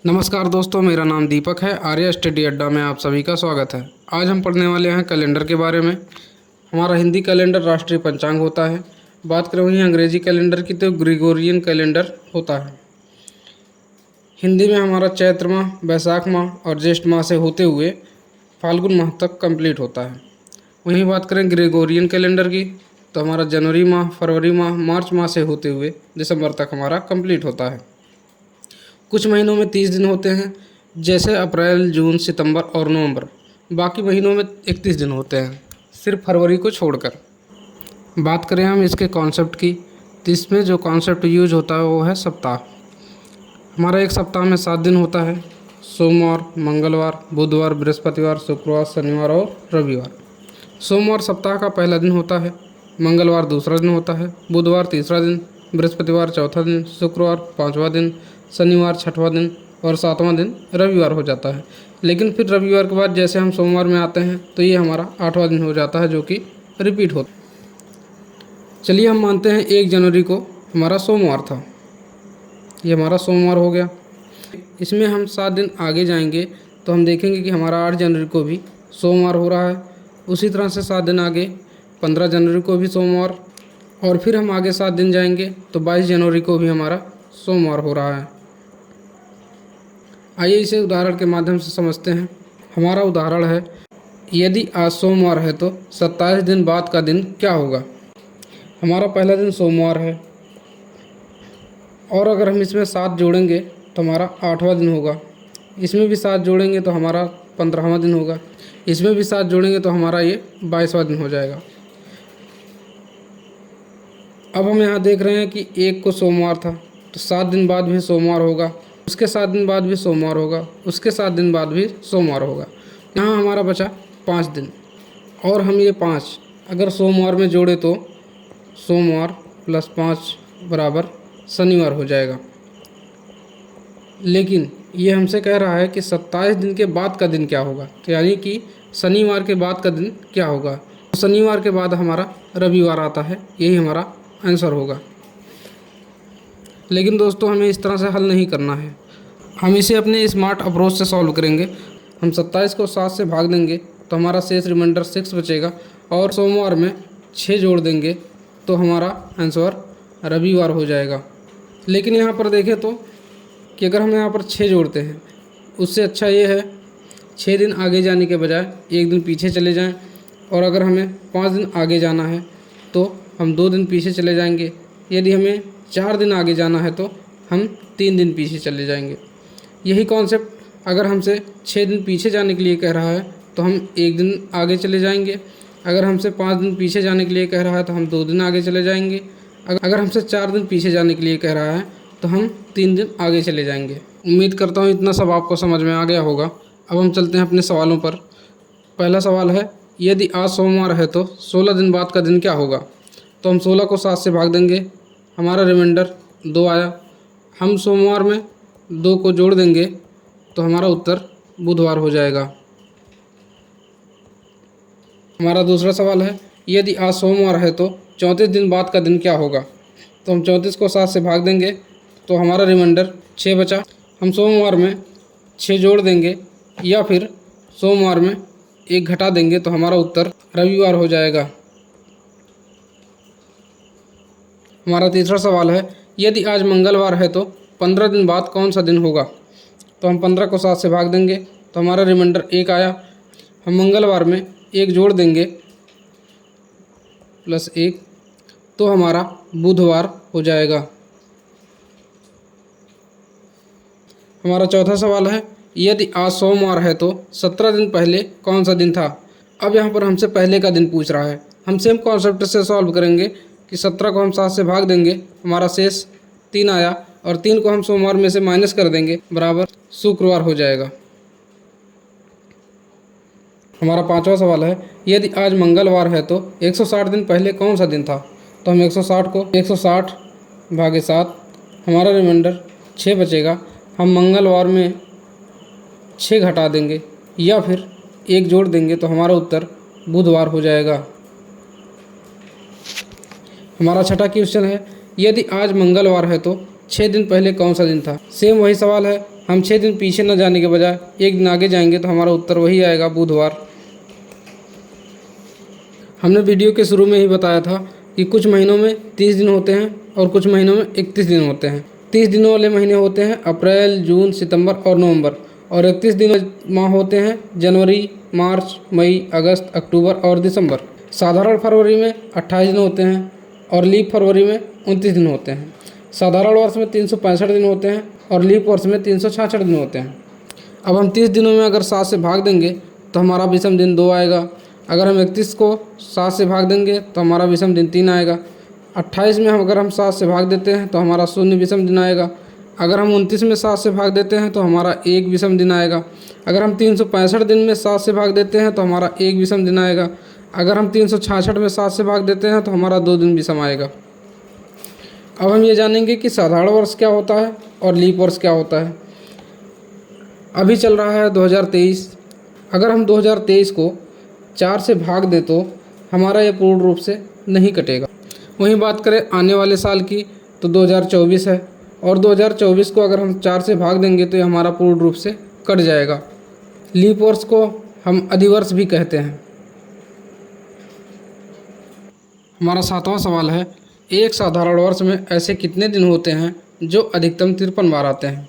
नमस्कार दोस्तों, मेरा नाम दीपक है। आर्या स्टडी अड्डा में आप सभी का स्वागत है। आज हम पढ़ने वाले हैं कैलेंडर के बारे में। हमारा हिंदी कैलेंडर राष्ट्रीय पंचांग होता है। बात करें वहीं अंग्रेजी कैलेंडर की तो ग्रेगोरियन कैलेंडर होता है। हिंदी में हमारा चैत्र माह, बैसाख माह और ज्येष्ठ माह से होते हुए फाल्गुन माह तक कंप्लीट होता है। वहीं बात करें ग्रेगोरियन कैलेंडर की तो हमारा जनवरी माह, फरवरी माह, मार्च माह से होते हुए दिसंबर तक हमारा कंप्लीट होता है। कुछ महीनों में 30 दिन होते हैं, जैसे अप्रैल, जून, सितंबर और नवंबर। बाकी महीनों में 31 दिन होते हैं, सिर्फ फरवरी को छोड़कर। बात करें हम इसके कॉन्सेप्ट की तो इसमें जो कॉन्सेप्ट यूज होता है वो है सप्ताह। हमारा एक सप्ताह में 7 दिन होता है: सोमवार, मंगलवार, बुधवार, बृहस्पतिवार, शुक्रवार, शनिवार और रविवार। सोमवार सप्ताह का पहला दिन होता है, मंगलवार दूसरा दिन होता है, बुधवार तीसरा दिन, बृहस्पतिवार चौथा दिन, शुक्रवार पाँचवा दिन, शनिवार छठवां दिन और सातवां दिन रविवार हो जाता है। लेकिन फिर रविवार के बाद जैसे हम सोमवार में आते हैं तो ये हमारा 8वां दिन हो जाता है, जो कि रिपीट होता है। चलिए हम मानते हैं 1 जनवरी को हमारा सोमवार था, ये हमारा सोमवार हो गया। इसमें हम 7 दिन आगे जाएंगे तो हम देखेंगे कि हमारा 8 जनवरी को भी सोमवार हो रहा है। उसी तरह से 7 दिन आगे 15 जनवरी को भी सोमवार, और फिर हम आगे 7 दिन जाएंगे तो 22 जनवरी को भी हमारा सोमवार हो रहा है। आइए इसे उदाहरण के माध्यम से समझते हैं। हमारा उदाहरण है, यदि आज सोमवार है तो 27 दिन बाद का दिन क्या होगा। हमारा पहला दिन सोमवार है और अगर हम इसमें 7 जोड़ेंगे तो हमारा 8वां दिन होगा। इसमें भी 7 जोड़ेंगे तो हमारा 15वां दिन होगा। इसमें भी 7 जोड़ेंगे तो हमारा ये 22वां दिन हो जाएगा। अब हम यहाँ देख रहे हैं कि 1 को सोमवार था तो 7 दिन बाद भी सोमवार होगा, उसके 7 दिन बाद भी सोमवार होगा, उसके 7 दिन बाद भी सोमवार होगा। यहाँ हमारा बचा 5 दिन, और हम ये 5 अगर सोमवार में जोड़े तो सोमवार प्लस 5 बराबर शनिवार हो जाएगा। लेकिन ये हमसे कह रहा है कि 27 दिन के बाद का दिन क्या होगा, तो यानी कि शनिवार के बाद का दिन क्या होगा। तो शनिवार के बाद हमारा रविवार आता है, यही हमारा आंसर होगा। लेकिन दोस्तों हमें इस तरह से हल नहीं करना है, हम इसे अपने स्मार्ट अप्रोच से सॉल्व करेंगे। हम 27 को 7 से भाग देंगे तो हमारा शेष रिमाइंडर 6 बचेगा, और सोमवार में 6 जोड़ देंगे तो हमारा आंसर रविवार हो जाएगा। लेकिन यहाँ पर देखें तो कि अगर हम यहाँ पर 6 जोड़ते हैं, उससे अच्छा ये है 6 दिन आगे जाने के बजाय 1 दिन पीछे चले जाएं, और अगर हमें 5 दिन आगे जाना है तो हम 2 दिन पीछे चले जाएंगे। यदि हमें 4 दिन आगे जाना है तो हम 3 दिन पीछे चले जाएंगे। यही कॉन्सेप्ट अगर हमसे 6 दिन पीछे जाने के लिए कह रहा है तो हम 1 दिन आगे चले जाएंगे। अगर हमसे 5 दिन पीछे जाने के लिए कह रहा है तो हम 2 दिन आगे चले जाएंगे। अगर हमसे 4 दिन पीछे जाने के लिए कह रहा है तो हम 3 दिन आगे चले जाएंगे। उम्मीद करता हूँ इतना सब आपको समझ में आ गया होगा। अब हम चलते हैं अपने सवालों पर। पहला सवाल है, यदि आज सोमवार है तो 16 दिन बाद का दिन क्या होगा। तो हम 16 को 7 से भाग देंगे, हमारा रिमाइंडर 2 आया। हम सोमवार में 2 को जोड़ देंगे तो हमारा उत्तर बुधवार हो जाएगा। हमारा दूसरा सवाल है, यदि आज सोमवार है तो 34 दिन बाद का दिन क्या होगा। तो हम 34 को 7 से भाग देंगे तो हमारा रिमाइंडर 6 बचा। हम सोमवार में 6 जोड़ देंगे या फिर सोमवार में 1 घटा देंगे तो हमारा उत्तर रविवार हो जाएगा। हमारा तीसरा सवाल है, यदि आज मंगलवार है तो 15 दिन बाद कौन सा दिन होगा। तो हम 15 को 7 से भाग देंगे तो हमारा रिमाइंडर 1 आया। हम मंगलवार में 1 जोड़ देंगे प्लस 1 तो हमारा बुधवार हो जाएगा। हमारा चौथा सवाल है, यदि आज सोमवार है तो 17 दिन पहले कौन सा दिन था। अब यहाँ पर हमसे पहले का दिन पूछ रहा है। हम सेम कॉन्सेप्ट से सॉल्व करेंगे कि 17 को हम 7 से भाग देंगे, हमारा शेष 3 आया, और 3 को हम सोमवार में से माइनस कर देंगे, बराबर शुक्रवार हो जाएगा। हमारा पांचवा सवाल है, यदि आज मंगलवार है तो 160 दिन पहले कौन सा दिन था। तो हम 160 को 160 भागे 7, हमारा रिमाइंडर 6 बचेगा। हम मंगलवार में 6 घटा देंगे या फिर 1 जोड़ देंगे तो हमारा उत्तर बुधवार हो जाएगा। हमारा छठा क्वेश्चन है, यदि आज मंगलवार है तो 6 दिन पहले कौन सा दिन था। सेम वही सवाल है, हम 6 दिन पीछे न जाने के बजाय 1 दिन आगे जाएंगे तो हमारा उत्तर वही आएगा, बुधवार। हमने वीडियो के शुरू में ही बताया था कि कुछ महीनों में 30 दिन होते हैं और कुछ महीनों में 31 दिन होते हैं। 30 दिनों वाले महीने होते हैं अप्रैल, जून, सितंबर और नवंबर, और 31 दिन माह होते हैं जनवरी, मार्च, मई, अगस्त, अक्टूबर और दिसंबर। साधारण फरवरी में 28 दिन होते हैं और लीप फरवरी में 29 दिन होते हैं। साधारण वर्ष में 365 दिन होते हैं और लीप वर्ष में 366 दिन होते हैं। अब हम 30 दिनों में अगर 7 से भाग देंगे तो हमारा विषम दिन 2 आएगा। अगर हम 31 को 7 से भाग देंगे तो हमारा विषम दिन 3 आएगा। 28 में अगर हम 7 से भाग देते हैं तो हमारा 0 विषम दिन आएगा। अगर हम 29 में 7 से भाग देते हैं तो हमारा 1 विषम दिन आएगा। अगर हम 365 दिन में 7 से भाग देते हैं तो हमारा 1 विषम दिन आएगा। अगर हम 366 में 7 से भाग देते हैं तो हमारा 2 दिन विषम आएगा। अब हम ये जानेंगे कि साधारण वर्ष क्या होता है और लीप वर्ष क्या होता है। अभी चल रहा है 2023। अगर हम 2023 को 4 से भाग दें तो हमारा यह पूर्ण रूप से नहीं कटेगा। वहीं बात करें आने वाले साल की तो 2024 है, और 2024 को अगर हम 4 से भाग देंगे तो ये हमारा पूर्ण रूप से कट जाएगा। लीप वर्ष को हम अधिवर्ष भी कहते हैं। हमारा 7वां सवाल है, एक साधारण वर्ष में ऐसे कितने दिन होते हैं जो अधिकतम 53 बार आते हैं।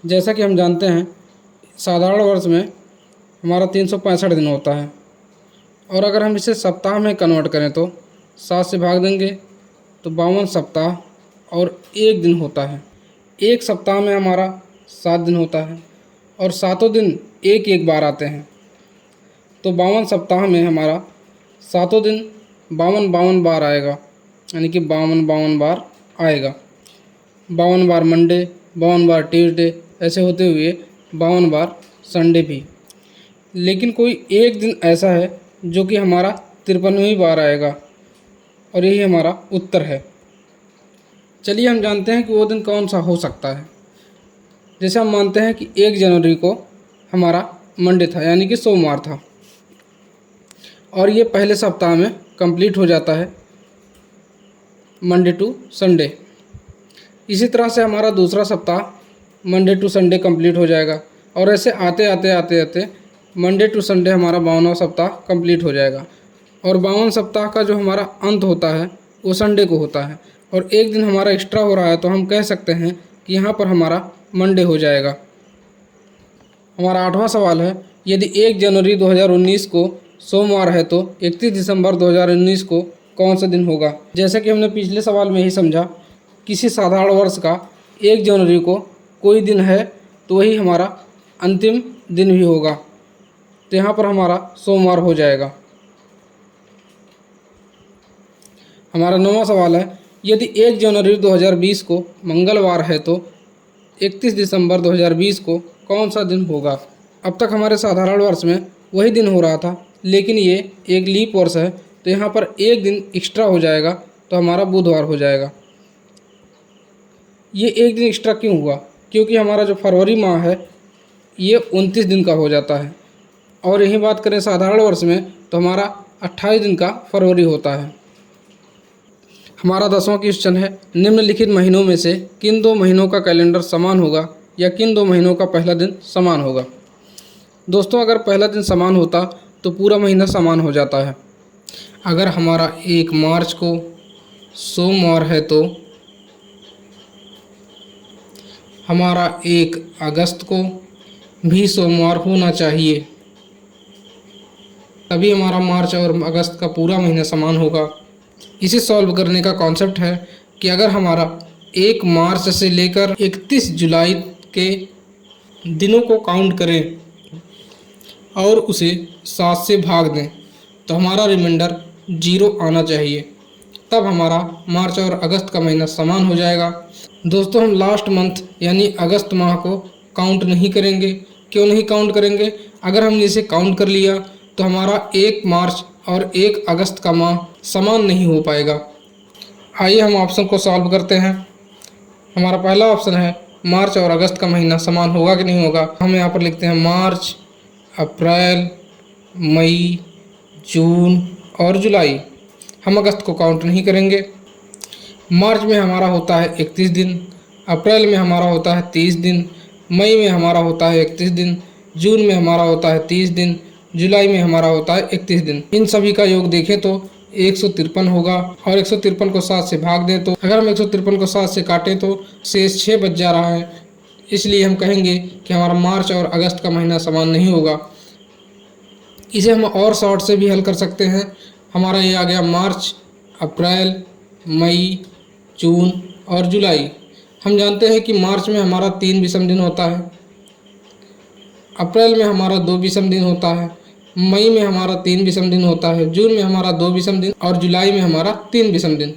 जैसा कि हम जानते हैं साधारण वर्ष में हमारा 365 दिन होता है, और अगर हम इसे सप्ताह में कन्वर्ट करें तो 7 से भाग देंगे तो 52 सप्ताह और 1 दिन होता है। एक सप्ताह में हमारा 7 दिन होता है और 7 दिन एक एक बार आते हैं, तो 52 सप्ताह में हमारा 7 दिन 52 बार आएगा, यानी कि 52 बार आएगा। 52 बार मंडे, 52 बार ट्यूसडे, ऐसे होते हुए 52 बार संडे भी। लेकिन कोई एक दिन ऐसा है जो कि हमारा 53वीं बार आएगा, और यही हमारा उत्तर है। चलिए हम जानते हैं कि वो दिन कौन सा हो सकता है। जैसे हम मानते हैं कि 1 जनवरी को हमारा मंडे था, यानी कि सोमवार था, और ये पहले सप्ताह में कंप्लीट हो जाता है मंडे टू संडे। इसी तरह से हमारा दूसरा सप्ताह मंडे टू संडे कंप्लीट हो जाएगा, और ऐसे आते आते आते आते मंडे टू संडे हमारा 52वां सप्ताह कंप्लीट हो जाएगा। और 52 सप्ताह का जो हमारा अंत होता है वो संडे को होता है, और एक दिन हमारा एक्स्ट्रा हो रहा है, तो हम कह सकते हैं कि यहाँ पर हमारा मंडे हो जाएगा। हमारा 8वां सवाल है, यदि 1 जनवरी 2019 को सोमवार है तो 31 दिसंबर 2019 को कौन सा दिन होगा। जैसा कि हमने पिछले सवाल में ही समझा, किसी साधारण वर्ष का 1 जनवरी को कोई दिन है तो वही हमारा अंतिम दिन भी होगा, तो यहाँ पर हमारा सोमवार हो जाएगा। हमारा 9वां सवाल है, यदि 1 जनवरी 2020 को मंगलवार है तो 31 दिसंबर 2020 को कौन सा दिन होगा। अब तक हमारे साधारण वर्ष में वही दिन हो रहा था, लेकिन ये एक लीप वर्ष है, तो यहाँ पर एक दिन एक्स्ट्रा हो जाएगा, तो हमारा बुधवार हो जाएगा। ये एक दिन एक्स्ट्रा क्यों हुआ? क्योंकि हमारा जो फरवरी माह है ये 29 दिन का हो जाता है, और यही बात करें साधारण वर्ष में तो हमारा 28 दिन का फरवरी होता है। हमारा 10वां क्वेश्चन है, निम्नलिखित महीनों में से किन 2 महीनों का कैलेंडर समान होगा या किन 2 महीनों का पहला दिन समान होगा। दोस्तों, अगर पहला दिन समान होता तो पूरा महीना समान हो जाता है। अगर हमारा 1 मार्च को सोमवार है तो हमारा 1 अगस्त को भी सोमवार होना चाहिए, तभी हमारा मार्च और अगस्त का पूरा महीना समान होगा। इसे सॉल्व करने का कॉन्सेप्ट है कि अगर हमारा 1 मार्च से लेकर 31 जुलाई के दिनों को काउंट करें और उसे 7 से भाग दें तो हमारा रिमाइंडर 0 आना चाहिए, तब हमारा मार्च और अगस्त का महीना समान हो जाएगा। दोस्तों, हम लास्ट मंथ यानी अगस्त माह को काउंट नहीं करेंगे। क्यों नहीं काउंट करेंगे? अगर हमने इसे काउंट कर लिया तो हमारा 1 मार्च और 1 अगस्त का माह समान नहीं हो पाएगा। आइए हम ऑप्शन को सॉल्व करते हैं। हमारा पहला ऑप्शन है मार्च और अगस्त का महीना समान होगा कि नहीं होगा। हम यहाँ पर लिखते हैं मार्च, अप्रैल, मई, जून और जुलाई। हम अगस्त को काउंट नहीं करेंगे। मार्च में हमारा होता है 31 दिन, अप्रैल में हमारा होता है 30 दिन, मई में हमारा होता है 31 दिन, जून में हमारा होता है 30 दिन, जुलाई में हमारा होता है 31 दिन। इन सभी का योग देखें तो 153 होगा और 153 को 7 से भाग दें तो अगर हम 153 को 7 से काटें तो शेष 6 बच जा रहा है। इसलिए हम कहेंगे कि हमारा मार्च और अगस्त का महीना समान नहीं होगा। इसे हम और शॉर्ट से भी हल कर सकते हैं। हमारा ये आ गया मार्च, अप्रैल, मई, जून और जुलाई। हम जानते हैं कि मार्च में हमारा 3 विषम दिन होता है, अप्रैल में हमारा 2 विषम दिन होता है, मई में हमारा 3 विषम दिन होता है, जून में हमारा 2 विषम दिन और जुलाई में हमारा 3 विषम दिन।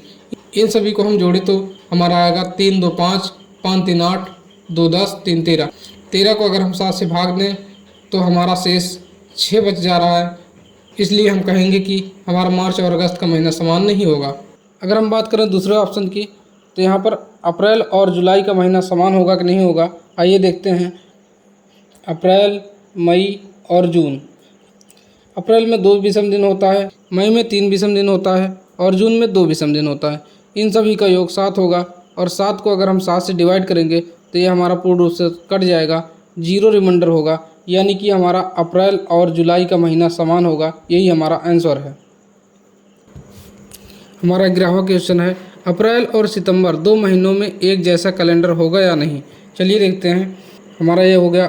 इन सभी को हम जोड़े तो हमारा आएगा 3 2 5, 5 3 8, 2 10, 3 13। 13 को अगर हम 7 से भाग दें तो हमारा शेष 6 बच जा रहा है। इसलिए हम कहेंगे कि हमारा मार्च और अगस्त का महीना समान नहीं होगा। अगर हम बात करें दूसरे ऑप्शन की तो यहाँ पर अप्रैल और जुलाई का महीना समान होगा कि नहीं होगा, आइए देखते हैं। अप्रैल, मई और जून। अप्रैल में 2 विषम दिन होता है, मई में 3 विषम दिन होता है और जून में 2 विषम दिन होता है। इन सभी का योग 7 होगा और 7 को अगर हम 7 से डिवाइड करेंगे तो ये हमारा पूर्ण रूप से कट जाएगा, 0 रिमाइंडर होगा, यानी कि हमारा अप्रैल और जुलाई का महीना समान होगा। यही हमारा आंसर है। हमारा 11वां क्वेश्चन है, अप्रैल और सितंबर 2 महीनों में एक जैसा कैलेंडर होगा या नहीं। चलिए देखते हैं। हमारा ये हो गया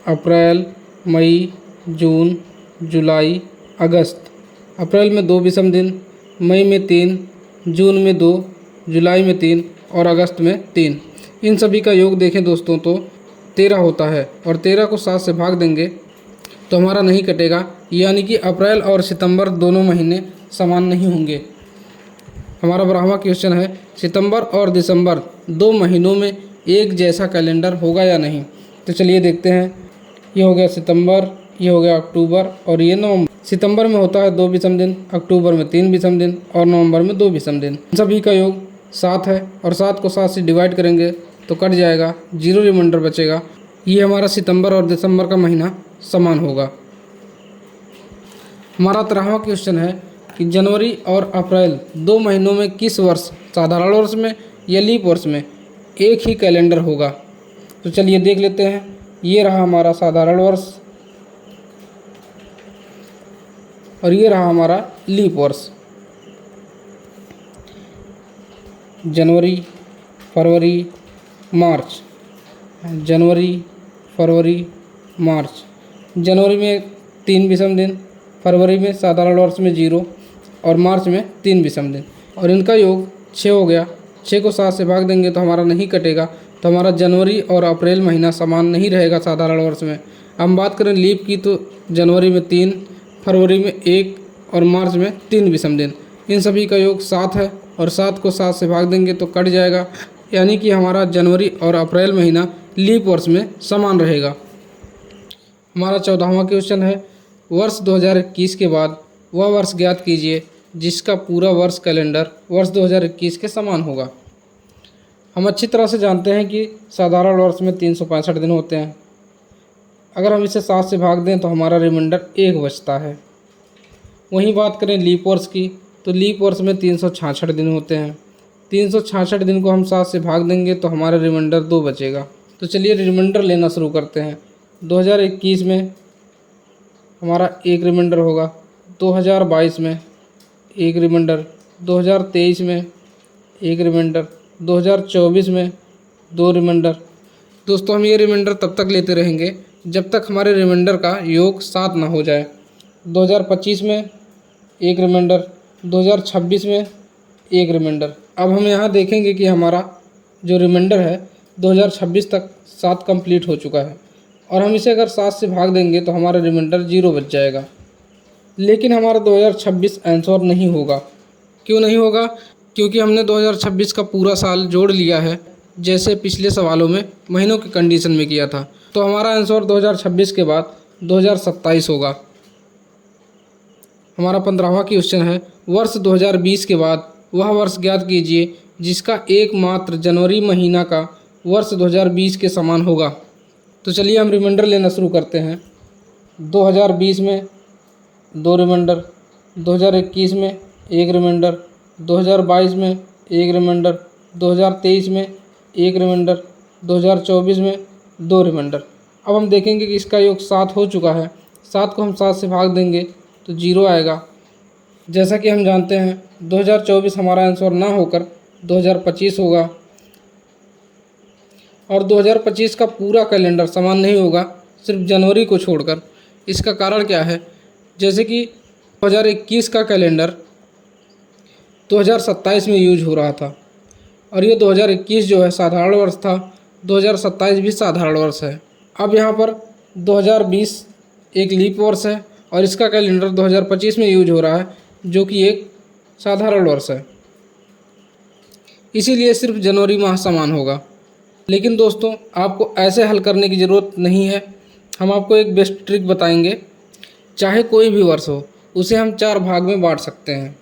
अप्रैल, मई, जून, जुलाई, अगस्त। अप्रैल में 2 विषम दिन, मई में 3, जून में 2, जुलाई में 3 और अगस्त में 3। इन सभी का योग देखें दोस्तों तो 13 होता है और 13 को 7 से भाग देंगे तो हमारा नहीं कटेगा, यानी कि अप्रैल और सितंबर दोनों महीने समान नहीं होंगे। हमारा 12वां क्वेश्चन है, सितंबर और दिसंबर 2 महीनों में एक जैसा कैलेंडर होगा या नहीं। तो चलिए देखते हैं। ये हो गया सितंबर, ये हो गया अक्टूबर और ये नवंबर। सितंबर में होता है 2 विषम दिन, अक्टूबर में 3 विषम दिन और नवंबर में 2 विषम दिन। इन सभी का योग 7 है और 7 को 7 से डिवाइड करेंगे तो कट जाएगा, 0 रिमाइंडर बचेगा। ये हमारा सितंबर और दिसंबर का महीना समान होगा। हमारा 13वां क्वेश्चन है कि जनवरी और अप्रैल 2 महीनों में किस वर्ष, साधारण वर्ष में या लीप वर्ष में, एक ही कैलेंडर होगा। तो चलिए देख लेते हैं। ये रहा हमारा साधारण वर्ष और ये रहा हमारा लीप वर्ष। जनवरी, फरवरी, मार्च, जनवरी, फरवरी, मार्च। जनवरी में 3 विषम दिन, फरवरी में साधारण वर्ष में 0 और मार्च में 3 विषम दिन और इनका योग 6 हो गया। 6 को 7 से भाग देंगे तो हमारा नहीं कटेगा, तो हमारा जनवरी और अप्रैल महीना समान नहीं रहेगा साधारण वर्ष में। हम बात करें लीप की तो जनवरी में 3, फरवरी में 1 और मार्च में 3 विषम दिन। इन सभी का योग 7 है और 7 को 7 से भाग देंगे तो कट जाएगा, यानी कि हमारा जनवरी और अप्रैल महीना लीप वर्ष में समान रहेगा। हमारा 14वां क्वेश्चन है, वर्ष 2021 के बाद वह वर्ष ज्ञात कीजिए जिसका पूरा वर्ष कैलेंडर वर्ष 2021 के समान होगा। हम अच्छी तरह से जानते हैं कि साधारण वर्ष में 365 दिन होते हैं। अगर हम इसे 7 से भाग दें तो हमारा रिमाइंडर 1 बचता है। वहीं बात करें लीप वर्ष की तो लीप वर्ष में 366 दिन होते हैं। 366 दिन को हम 7 से भाग देंगे तो हमारा रिमाइंडर 2 बचेगा। तो चलिए रिमाइंडर लेना शुरू करते हैं। 2021 में हमारा 1 रिमाइंडर होगा, 2022 में 1 रिमाइंडर, 2023 में 1 रिमाइंडर, 2024 में 2 रिमाइंडर। दोस्तों हम ये रिमाइंडर तब तक लेते रहेंगे जब तक हमारे रिमाइंडर का योग 7 ना हो जाए। 2025 में 1 रिमाइंडर, 2026 में 1 रिमाइंडर। अब हम यहाँ देखेंगे कि हमारा जो रिमाइंडर है 2026 तक 7 कंप्लीट हो चुका है और हम इसे अगर 7 से भाग देंगे तो हमारा रिमाइंडर 0 बच जाएगा। लेकिन हमारा 2026 आंसर नहीं होगा। क्यों नहीं होगा? क्योंकि हमने 2026 का पूरा साल जोड़ लिया है, जैसे पिछले सवालों में महीनों के कंडीशन में किया था। तो हमारा आंसर 2026 के बाद 2027 होगा। हमारा 15वां क्वेश्चन है, वर्ष 2020 के बाद वह वर्ष ज्ञात कीजिए जिसका एकमात्र जनवरी महीना का वर्ष 2020 के समान होगा। तो चलिए हम रिमाइंडर लेना शुरू करते हैं। 2020 में 2 रिमाइंडर, 2021 में 1 रिमाइंडर, 2022 में 1 रिमाइंडर, 2023 में 1 रिमाइंडर, 2024 में 2 रिमाइंडर। अब हम देखेंगे कि इसका योग 7 हो चुका है। 7 को हम 7 से भाग देंगे तो 0 आएगा। जैसा कि हम जानते हैं 2024 हमारा आंसर ना होकर 2025 होगा, और 2025 का पूरा कैलेंडर समान नहीं होगा, सिर्फ जनवरी को छोड़कर। इसका कारण क्या है? जैसे कि 2021 का कैलेंडर 2027 में यूज हो रहा था, और ये 2021 जो है साधारण वर्ष था, 2027 भी साधारण वर्ष है। अब यहाँ पर 2020 एक लीप वर्ष है और इसका कैलेंडर 2025 में यूज हो रहा है, जो कि एक साधारण वर्ष है। इसीलिए सिर्फ जनवरी माह समान होगा। लेकिन दोस्तों, आपको ऐसे हल करने की ज़रूरत नहीं है। हम आपको एक बेस्ट ट्रिक बताएंगे। चाहे कोई भी वर्ष हो, उसे हम 4 भाग में बांट सकते हैं।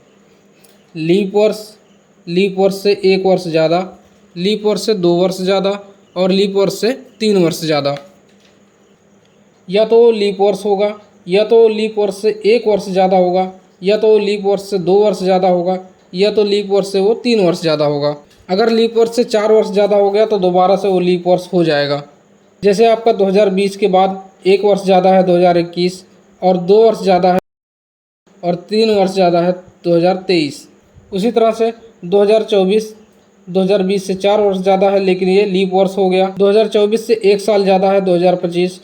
लीप वर्ष से 1 वर्ष ज़्यादा, लीप वर्ष से 2 वर्ष ज़्यादा, और लीप वर्ष से 3 वर्ष ज़्यादा। या तो लीप वर्ष होगा, या तो लीप वर्ष से 1 वर्ष ज़्यादा होगा, या तो लीप वर्ष से 2 वर्ष ज़्यादा होगा, या तो लीप वर्ष से वो 3 वर्ष ज़्यादा होगा। अगर लीप वर्ष से 4 वर्ष ज़्यादा हो गया तो दोबारा से वो लीप वर्ष हो जाएगा। जैसे आपका 2020 के बाद 1 वर्ष ज़्यादा है 2021, और 2 वर्ष ज़्यादा है, और 3 वर्ष ज़्यादा है 2023। उसी तरह से 2020 से 4 वर्ष ज़्यादा है, लेकिन ये लीप वर्ष हो गया। 2024 से 1 साल ज़्यादा है 2025,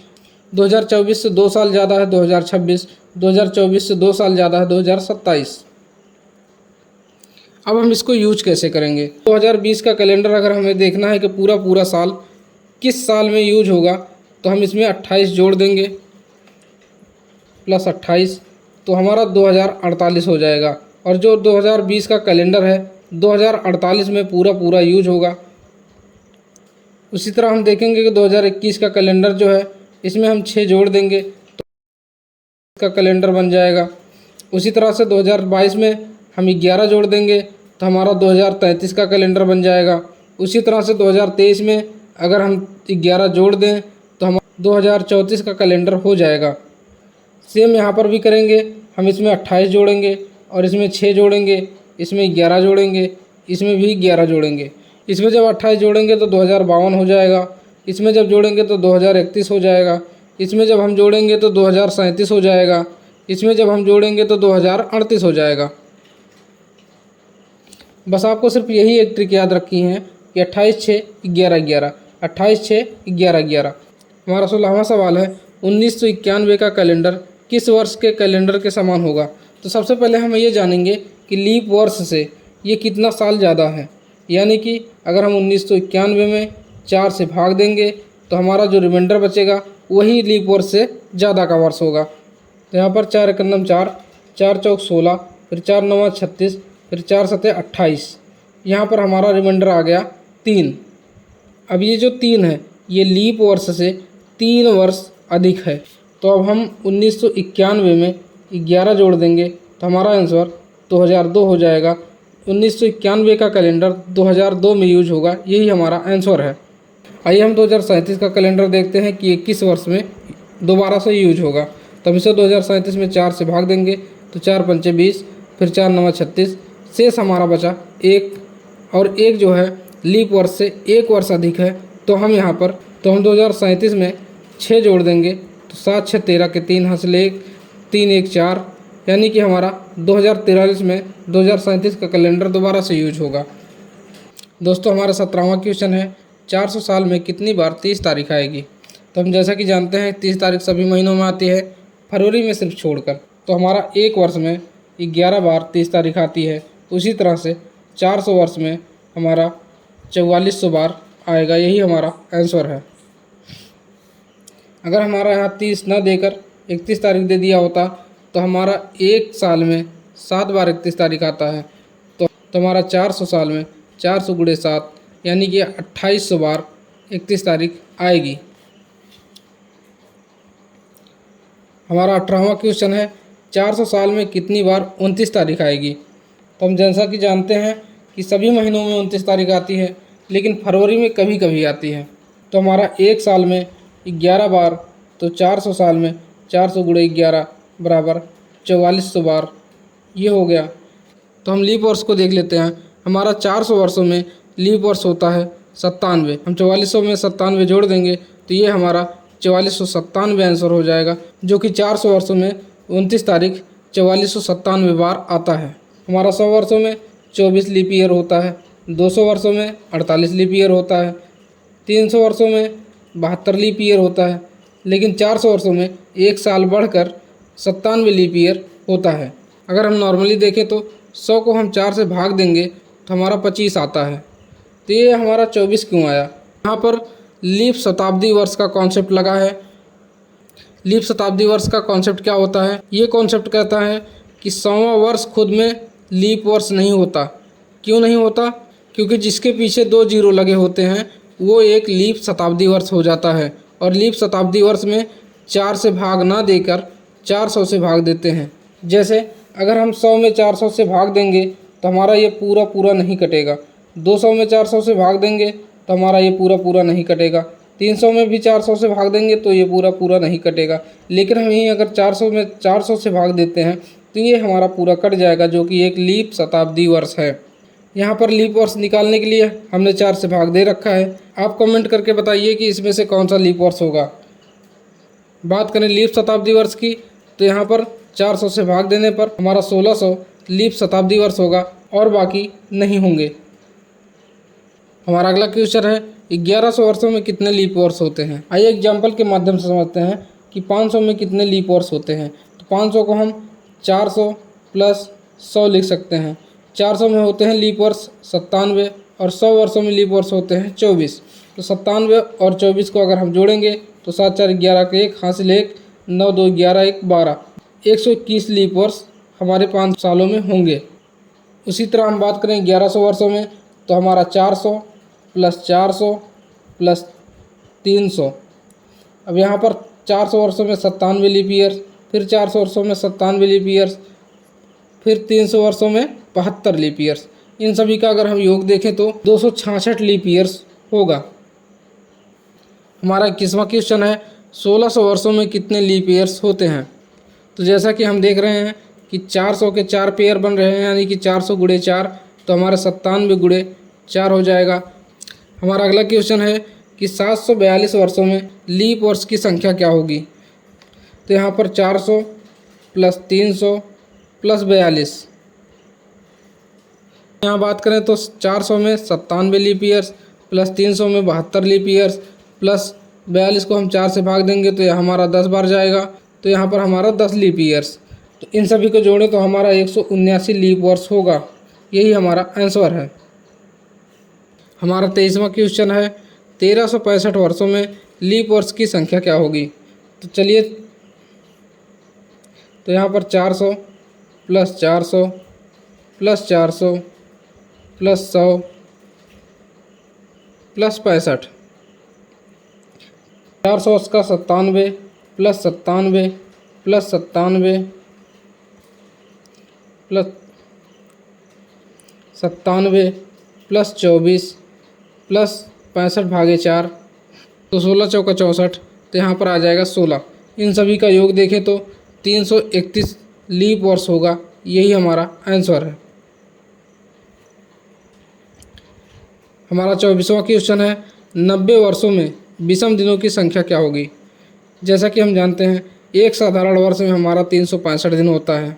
2024 से 2 साल ज़्यादा है 2026, 2024 से 2 साल ज़्यादा है 2027। अब हम इसको यूज कैसे करेंगे? 2020 का कैलेंडर अगर हमें देखना है कि पूरा साल किस साल में यूज होगा, तो हम इसमें 28 जोड़ देंगे प्लस 28, तो हमारा 2048 हो जाएगा। और जो 2020 का कैलेंडर है 2048 में पूरा यूज होगा। उसी तरह हम देखेंगे कि 2021 का कैलेंडर जो है, इसमें हम 6 जोड़ देंगे तो का कैलेंडर बन जाएगा। उसी तरह से 2022 में हम 11 जोड़ देंगे तो हमारा 2033 का कैलेंडर बन जाएगा। उसी तरह से 2023 में अगर हम 11 जोड़ दें तो हम 2034 का कैलेंडर हो जाएगा। सेम यहाँ पर भी करेंगे, हम इसमें 28 जोड़ेंगे और इसमें 6 जोड़ेंगे, इसमें 11 जोड़ेंगे, इसमें भी 11 जोड़ेंगे। इसमें जब 28 जोड़ेंगे तो 2052 हो जाएगा, इसमें जब जोड़ेंगे तो 2031 हो जाएगा, इसमें जब हम जोड़ेंगे तो 2037 हो जाएगा, इसमें जब हम जोड़ेंगे तो 2038 हो जाएगा। बस आपको सिर्फ यही एक ट्रिक याद रखी है कि 28 6 11 11, 28 6 11 11। हमारा 16वां सवाल है, 1991 का कैलेंडर किस वर्ष के कैलेंडर के समान होगा? तो सबसे पहले हम ये जानेंगे कि लीप वर्ष से ये कितना साल ज़्यादा है। यानी कि अगर हम 1991 में 4 से भाग देंगे तो हमारा जो रिमाइंडर बचेगा वही लीप वर्ष से ज़्यादा का वर्ष होगा। तो यहाँ पर 4 एकम 4, 4 चौक 16, फिर 4 9 36, फिर 4 7 28। यहाँ पर हमारा रिमाइंडर आ गया 3। अब ये जो 3 है ये लीप वर्ष से 3 वर्ष अधिक है। तो अब हम 1991 में 11 जोड़ देंगे तो हमारा आंसर 2002 हो जाएगा। 1991 का कैलेंडर 2002 में यूज होगा, यही हमारा आंसर है। आइए हम 2037 का कैलेंडर देखते हैं कि ये किस वर्ष में दोबारा से यूज होगा। तब इसे 2037 में 4 से भाग देंगे तो 4 पंचे 20, फिर 4 9 36, शेष हमारा बचा 1, और 1 जो है लीप वर्ष से 1 वर्ष अधिक है। तो हम यहाँ पर हम 2037 में 6 जोड़ देंगे तो 7 6 13 के 3 हासिल 1, 3 1 4, यानी कि हमारा 2043 में 2037 का कैलेंडर दोबारा से यूज होगा। दोस्तों, हमारा 17वां क्वेश्चन है, 400 साल में कितनी बार 30 तारीख आएगी? तो हम जैसा कि जानते हैं 30 तारीख सभी महीनों में आती है, फरवरी में सिर्फ छोड़कर। तो हमारा एक वर्ष में 11 बार 30 तारीख आती है। उसी तरह से 400 वर्ष में हमारा 4400 बार आएगा, यही हमारा आंसर है। अगर हमारा यहाँ 30 ना देकर 31 तारीख दे दिया होता तो हमारा एक साल में 7 बार 31 तारीख आता है। तो हमारा 400 साल में 400 गुणे 7 यानी कि 2800 बार 31 तारीख आएगी। हमारा 18वां क्वेश्चन है, 400 साल में कितनी बार 29 तारीख आएगी? तो हम जैसा कि जानते हैं कि सभी महीनों में 29 तारीख आती है, लेकिन फरवरी में कभी कभी आती है। तो हमारा एक साल में 11 बार, तो 400 साल में 400 गुणे 11 बराबर 4400 बार, ये हो गया। तो हम लीप वर्ष को देख लेते हैं। हमारा 400 वर्षों में लीप वर्ष होता है 97। हम 4400 में 97 जोड़ देंगे तो ये हमारा 4497 आंसर हो जाएगा, जो कि 400 वर्षों में 29 तारीख 4497 बार आता है। हमारा 100 वर्षों में 24 लीप ईयर होता है, 200 वर्षों में 48 लीप ईयर होता है, 300 वर्षों में 72 लीप ईयर होता है, लेकिन 400 वर्षों में एक साल बढ़कर 97 लीप ईयर होता है। अगर हम नॉर्मली देखें तो 100 को हम 4 से भाग देंगे तो हमारा 25 आता है। तो ये हमारा 24 क्यों आया? यहाँ पर लीप शताब्दी वर्ष का कॉन्सेप्ट लगा है। लीप शताब्दी वर्ष का कॉन्सेप्ट क्या होता है? ये कॉन्सेप्ट कहता है कि 100वां वर्ष खुद में लीप वर्ष नहीं होता। क्यों नहीं होता? क्योंकि जिसके पीछे 2 जीरो लगे होते हैं वो एक लीप शताब्दी वर्ष हो जाता है, और लीप शताब्दी वर्ष में 4 से भाग ना देकर 400 से भाग देते हैं। जैसे अगर हम 100 में 400 से भाग देंगे तो हमारा ये पूरा नहीं कटेगा। 200 में 400 से भाग देंगे तो हमारा ये पूरा नहीं कटेगा। 300 में भी 400 से भाग देंगे तो ये पूरा नहीं कटेगा। लेकिन हम यहीं अगर 400 में 400 से भाग देते हैं तो ये हमारा पूरा कट जाएगा, जो कि एक लीप शताब्दी वर्ष है। यहाँ पर लीप वर्ष निकालने के लिए हमने 4 से भाग दे रखा है। आप कमेंट करके बताइए कि इसमें से कौन सा लीप वर्ष होगा। बात करें लीप शताब्दी वर्ष की, तो यहाँ पर 400 से भाग देने पर हमारा 1600 लीप शताब्दी वर्ष होगा और बाकी नहीं होंगे। हमारा अगला क्वेश्चन है 1100 वर्षों में कितने लीप वर्ष होते हैं। आइए एग्जाम्पल के माध्यम से समझते हैं कि 500 में कितने लीप वर्ष होते हैं। तो 500 को हम 400 प्लस 100 लिख सकते हैं। 400 में होते हैं लीप वर्ष 97 और 100 वर्षों में लीप वर्ष होते हैं 24। तो 97 और 24 को अगर हम जोड़ेंगे तो 7 4 11 के 1 हासिल 1, 9 2 11 1 12, 121 लीप वर्ष हमारे 5 सालों में होंगे। उसी तरह हम बात करें 1100 वर्षों में, तो हमारा 400 प्लस 400 प्लस 300। अब यहाँ पर 400 वर्षों में 97 लीप ईयर, फिर 400 वर्षों में 97 लीप ईयर्स, फिर 300 वर्षों में 72 लीप ईयर्स। इन सभी का अगर हम योग देखें तो 266 लीप ईयर्स होगा। हमारा 21वां क्वेश्चन है 1600 वर्षों में कितने लीप ईयर्स होते हैं। तो जैसा कि हम देख रहे हैं कि 400 के 4 पेयर बन रहे हैं, यानी कि 400 गुणे 4, तो हमारा 97 गुणे 4 हो जाएगा। हमारा अगला क्वेश्चन है कि 742 वर्षों में लीप वर्ष की संख्या क्या होगी। तो यहाँ पर 400 प्लस 300 प्लस 42। यहाँ बात करें तो 400 में 97 लीप ईयर्स प्लस 300 में 72 लीप ईयर्स प्लस 42 को हम 4 से भाग देंगे तो यह हमारा 10 बार जाएगा। तो यहाँ पर हमारा 10 लीप ईयर्स। तो इन सभी को जोड़ें तो हमारा 179 लीप वर्ष होगा। यही हमारा आंसर है। हमारा 23वां क्वेश्चन है 1365 वर्षों में लीप वर्ष की संख्या क्या होगी। तो चलिए, तो यहाँ पर 400 प्लस 400 प्लस 400 प्लस 100 प्लस 65, 400 का 97 plus 97 plus 97 plus 97 plus 24 plus 65 भागे 4, तो 16 चौका 64, तो यहाँ पर आ जाएगा 16। इन सभी का योग देखें तो 331 लीप वर्ष होगा। यही हमारा आंसर है। हमारा 24वां क्वेश्चन है 90 वर्षों में विषम दिनों की संख्या क्या होगी। जैसा कि हम जानते हैं एक साधारण वर्ष में हमारा 365 दिन होता है।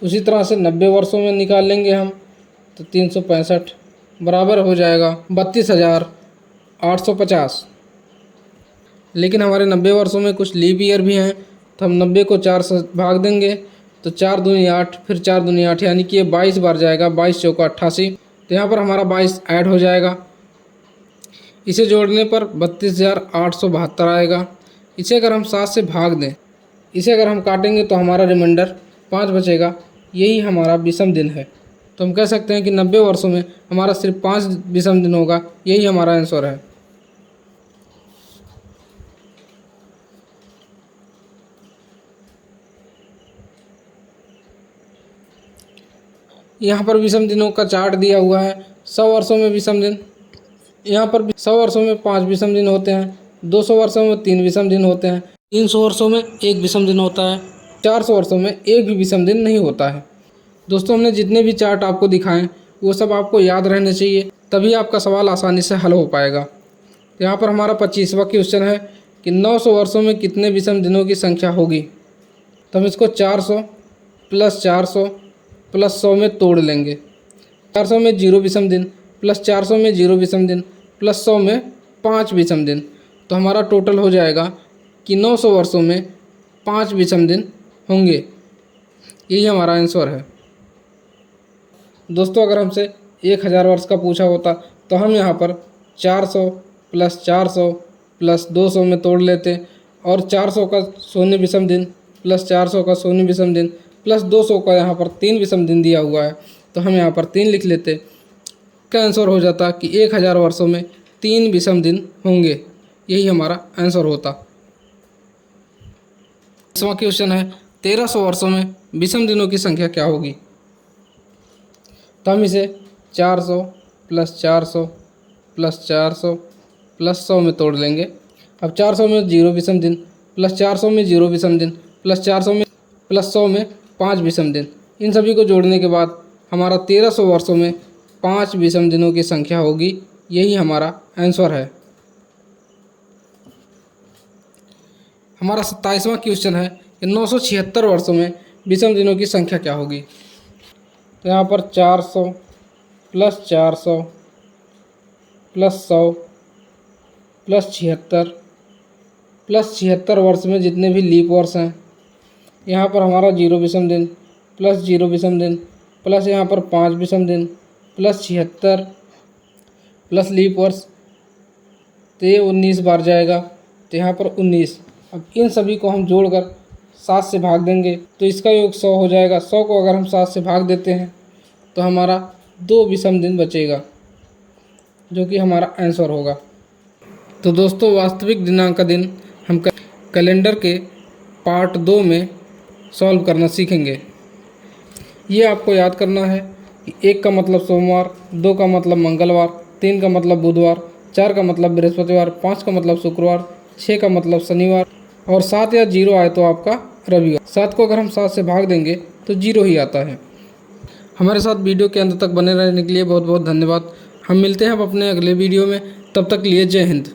उसी तरह से 90 वर्षों में निकाल लेंगे हम तो 365 बराबर हो जाएगा 32,850। लेकिन हमारे 90 वर्षों में कुछ लीप ईयर भी हैं, तो हम 90 को 4 से भाग देंगे तो 4 दूनी 8, फिर 4 दूनी 8, यानी कि ये 22 बार जाएगा। 22 चौका 88, तो यहाँ पर हमारा 22 ऐड हो जाएगा। इसे जोड़ने पर 32,872 आएगा। इसे अगर हम 7 से भाग दें, इसे अगर हम काटेंगे तो हमारा रिमाइंडर 5 बचेगा। यही हमारा विषम दिन है। तो हम कह सकते हैं कि 90 वर्षों में हमारा सिर्फ 5 विषम दिन होगा। यही हमारा आंसर है। यहाँ पर विषम दिनों का चार्ट दिया हुआ है। 100 वर्षों में विषम दिन, यहाँ पर 100 वर्षों में 5 विषम दिन होते हैं, 200 वर्षों में 3 विषम दिन होते हैं, 300 वर्षों में 1 विषम दिन होता है, 400 वर्षों में 1 भी विषम दिन नहीं होता है। दोस्तों, हमने जितने भी चार्ट आपको दिखाएं वो सब आपको याद रहने चाहिए, तभी आपका सवाल आसानी से हल हो पाएगा। तो यहाँ पर हमारा 25वां क्वेश्चन है कि 900 वर्षों में कितने विषम दिनों की संख्या होगी। तो हम इसको 400 प्लस 400 प्लस 100 में तोड़ लेंगे। 400 में 0 विषम दिन प्लस 400 में 0 विषम दिन प्लस 100 में 5 विषम दिन। तो हमारा टोटल हो जाएगा कि 900 वर्षों में 5 विषम दिन होंगे। यही हमारा आंसर है। दोस्तों अगर हमसे 1000 वर्ष का पूछा होता तो हम यहाँ पर 400 प्लस 400 प्लस 200 में तोड़ लेते और 400 का शून्य विषम दिन प्लस 400 का शून्य विषम दिन प्लस 200 का यहाँ पर 3 विषम दिन दिया हुआ है तो हम यहाँ पर 3 लिख लेते। का आंसर हो जाता कि 1000 वर्षों में 3 विषम दिन होंगे। यही हमारा आंसर होता। 20वां क्वेश्चन है 1300 वर्षों में विषम दिनों की संख्या क्या होगी। तो हम इसे 400 प्लस 400 प्लस 400 प्लस 100 में तोड़ लेंगे। अब 400 में 0 विषम दिन प्लस 400 में 0 विषम दिन प्लस 400 में प्लस 100 में 5 विषम दिन। इन सभी को जोड़ने के बाद हमारा 1300 वर्षों में 5 विषम दिनों की संख्या होगी। यही हमारा आंसर है। हमारा 27वां क्वेश्चन है कि 976 वर्षों में विषम दिनों की संख्या क्या होगी। तो यहाँ पर 400 प्लस 400 प्लस 100 प्लस 76 प्लस 76 वर्ष में जितने भी लीप वर्ष हैं यहाँ पर हमारा 0 विषम दिन प्लस 0 विषम दिन प्लस यहाँ पर 5 विषम दिन प्लस 76 प्लस लीप वर्ष, तो ये 19 बार जाएगा। तो यहाँ पर 19। अब इन सभी को हम जोड़कर 7 से भाग देंगे तो इसका योग 100 हो जाएगा। 100 को अगर हम 7 से भाग देते हैं तो हमारा 2 विषम दिन बचेगा जो कि हमारा आंसर होगा। तो दोस्तों वास्तविक दिनांक का दिन हम कैलेंडर के पार्ट 2 में सॉल्व करना सीखेंगे। ये आपको याद करना है कि 1 का मतलब सोमवार, 2 का मतलब मंगलवार, 3 का मतलब बुधवार, 4 का मतलब बृहस्पतिवार, 5 का मतलब शुक्रवार, 6 का मतलब शनिवार और 7 या 0 आए तो आपका रविवार। 7 को अगर हम 7 से भाग देंगे तो 0 ही आता है। हमारे साथ वीडियो के अंत तक बने रहने के लिए बहुत बहुत धन्यवाद। हम मिलते हैं अब अपने अगले वीडियो में। तब तक लिए जय हिंद।